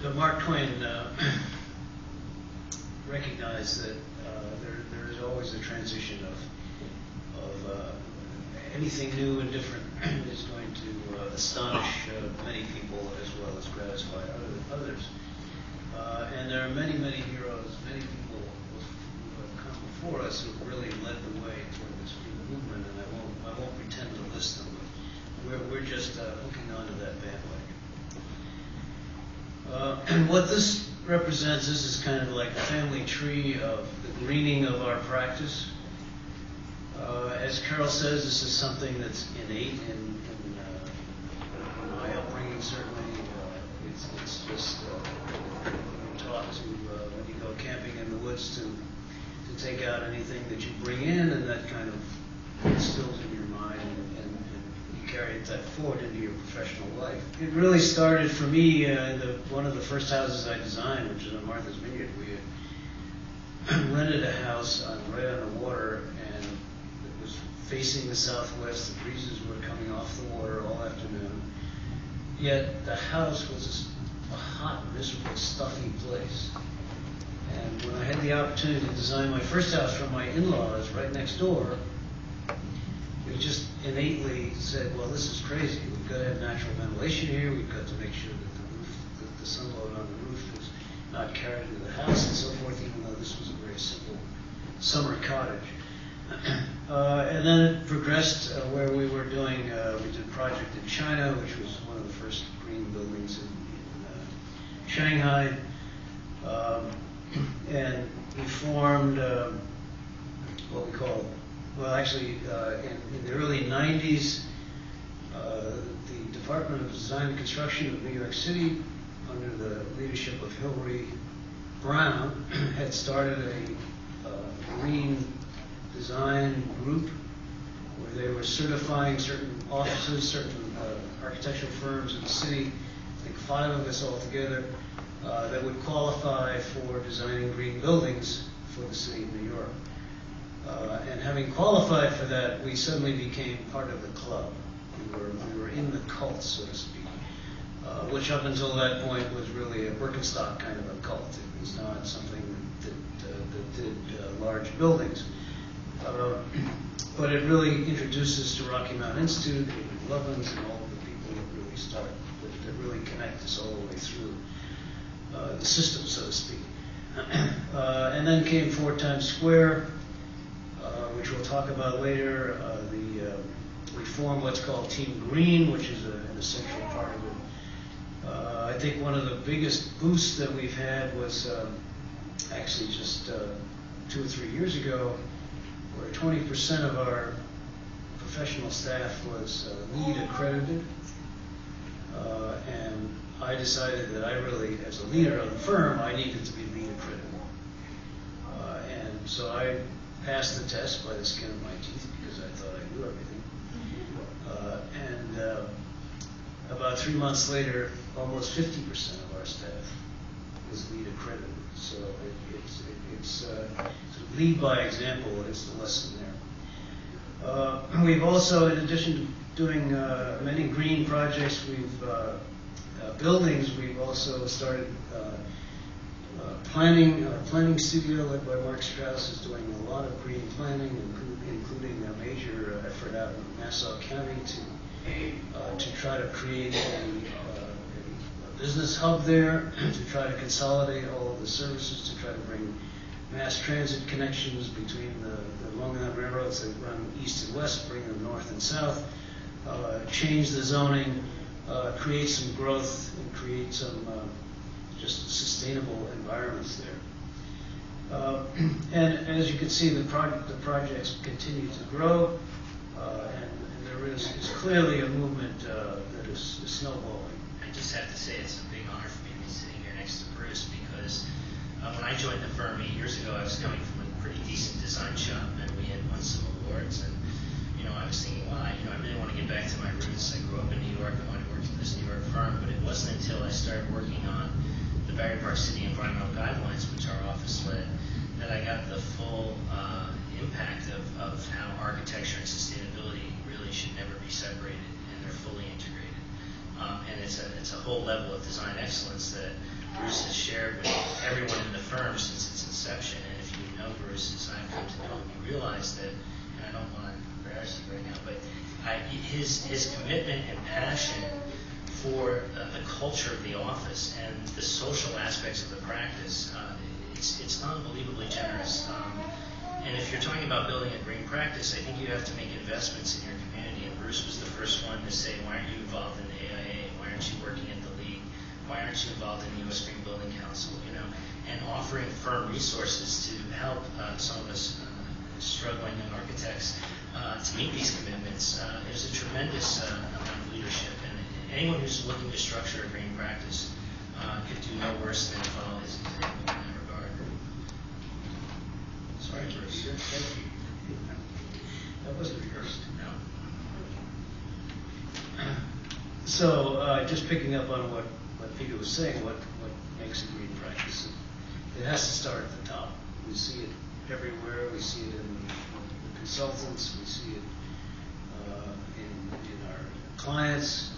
But Mark Twain recognized that there is always a transition of anything new and different is going to astonish many people as well as gratify others. And there are many, many heroes, many people who have come before us who have really led the way toward this new movement, and I won't pretend to list them, but we're just hooking onto that bandwagon. And what this represents, this is kind of like a family tree of the greening of our practice. As Carol says, this is something that's innate in my upbringing, certainly. It's just taught to, when you go camping in the woods, to take out anything that you bring in, and that kind of instills in your mind, and you carry that forward into your professional life. It really started for me, one of the first houses I designed, which is on Martha's Vineyard. We had rented a house right on the water, and it was facing the southwest. The breezes were coming off the water all afternoon. Yet the house was a hot, miserable, stuffy place. And when I had the opportunity to design my first house for my in-laws right next door, we just innately said, well, this is crazy. We've got to have natural ventilation here. We've got to make sure that the roof, that the sun load on the roof is not carried to the house and so forth, even though this was a very simple summer cottage. And then it progressed where we were doing, we did a project in China, which was one of the first green buildings in Shanghai. And we formed what we call, well, actually, in the early 90s, the Department of Design and Construction of New York City, under the leadership of Hillary Brown, had started a green design group where they were certifying certain offices, certain architectural firms in the city, I think 5 of us all together, that would qualify for designing green buildings for the city of New York. And having qualified for that, we suddenly became part of the club. We were in the cult, so to speak, which up until that point was really a Birkenstock kind of a cult. It was not something that did large buildings. But it really introduced us to Rocky Mountain Institute, David Lovins, and all of the people that really connect us all the way through the system, so to speak. And then came 4 Times Square, which we'll talk about later. We formed what's called Team Green, which is an essential part of it. I think one of the biggest boosts that we've had was actually just 2 or 3 years ago, where 20% of our professional staff was LEED accredited. And I decided that I really, as a leader of the firm, I needed to be LEED accredited. And so I passed the test by the skin of my teeth because I thought I knew everything. And about 3 months later, almost 50% of our staff was LEED accredited. So it's lead by example is the lesson there. We've also, in addition to doing many green projects, buildings, we've also started planning studio led by Mark Strauss is doing a lot of green planning, including a major effort out in Nassau County to try to create a business hub there, to try to consolidate all of the services, to try to bring mass transit connections between the Long Island railroads that run east and west, bring them north and south, change the zoning, create some growth, and create some just sustainable environments there. And as you can see, the projects continue to grow, and there is clearly a movement that is snowballing. I just have to say it's a big honor for me to be sitting here next to Bruce, because when I joined the firm 8 years ago, I was coming from a pretty decent design shop, and we had won some awards, and I was thinking, wow, I really want to get back to my roots. I grew up in New York. I wanted to work for this New York firm, but it wasn't until I started working on the Barry Park City Environmental Guidelines, which our office led, that I got the full impact of how architecture and sustainability really should never be separated, and they're fully integrated. And it's a whole level of design excellence that his commitment and passion for the culture of the office and the social aspects of the practice, it's unbelievably generous. And if you're talking about building a green practice, I think you have to make investments in your community. And Bruce was the first one to say, why aren't you involved in the AIA? Why aren't you working at the League? Why aren't you involved in the U.S. Green Building Council? You know, and offering firm resources to help some of us struggling architects to meet these commitments. There's a tremendous amount of leadership, and anyone who's looking to structure a green practice could do no worse than follow his example in that regard. Sorry, Bruce. Thank you. That wasn't rehearsed. No. So, just picking up on what Peter was saying, what makes a green practice? It has to start at the top. We see it everywhere. We see it in the consultants. We see it in our clients,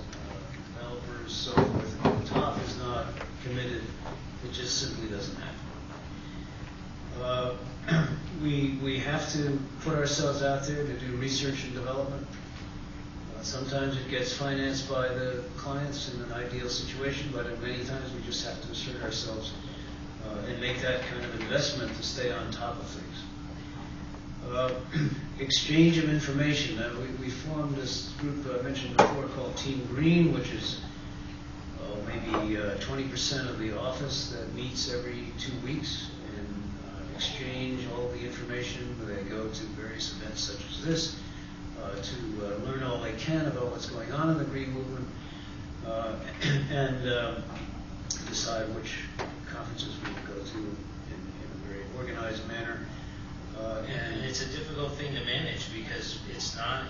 developers, so forth. If the top is not committed, it just simply doesn't happen. We have to put ourselves out there to do research and development. Sometimes it gets financed by the clients in an ideal situation, but many times we just have to assert ourselves and make that kind of investment to stay on top of things. Exchange of information. We formed this group I mentioned before called Team Green, which is maybe 20% of the office that meets every 2 weeks and exchange all the information. They go to various events such as this to learn all they can about what's going on in the green movement and decide which conferences we go to in a very organized manner. And it's a difficult thing to manage because it's not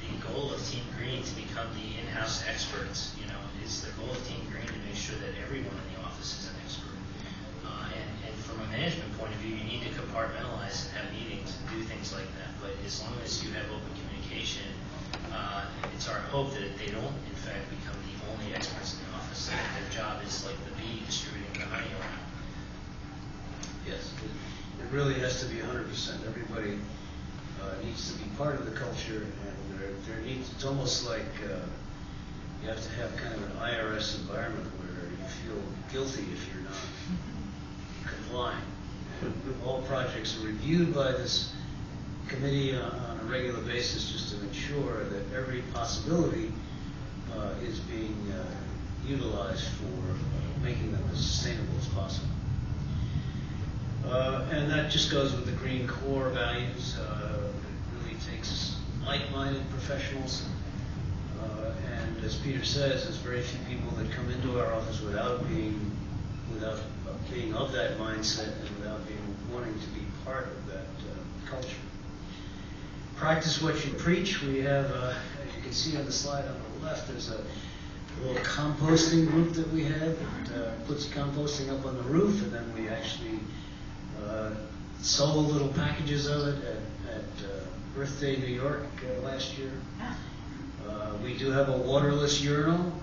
the goal of Team Green to become the in-house experts. You know, it's the goal of Team Green to make sure that everyone in the office is an expert. And from a management point of view, you need to compartmentalize and have meetings and do things like that. But as long as you have open communication, it's our hope that they don't, in fact, become the only experts in the office. That their job is like the bee distributing the honey around. Yes, it really has to be 100%. Everybody needs to be part of the culture, and there needs. It's almost like you have to have kind of an IRS environment where you feel guilty if you're not complying. And all projects are reviewed by this committee on a regular basis just to ensure that every possibility is being utilized for making them as sustainable as possible. And that just goes with the green core values. It really takes like-minded professionals. And as Peter says, there's very few people that come into our office without being of that mindset and without wanting to be part of that culture. Practice what you preach. We have, as you can see on the slide on the left, there's a little composting group that we have that puts composting up on the roof, and then we actually sold little packages of it at Earth Day New York last year. We do have a waterless urinal.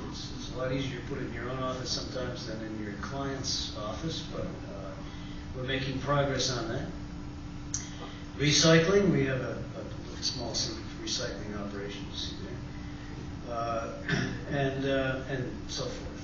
It's a lot easier to put it in your own office sometimes than in your client's office, but we're making progress on that. Recycling, we have a small recycling operation, you see there, and so forth.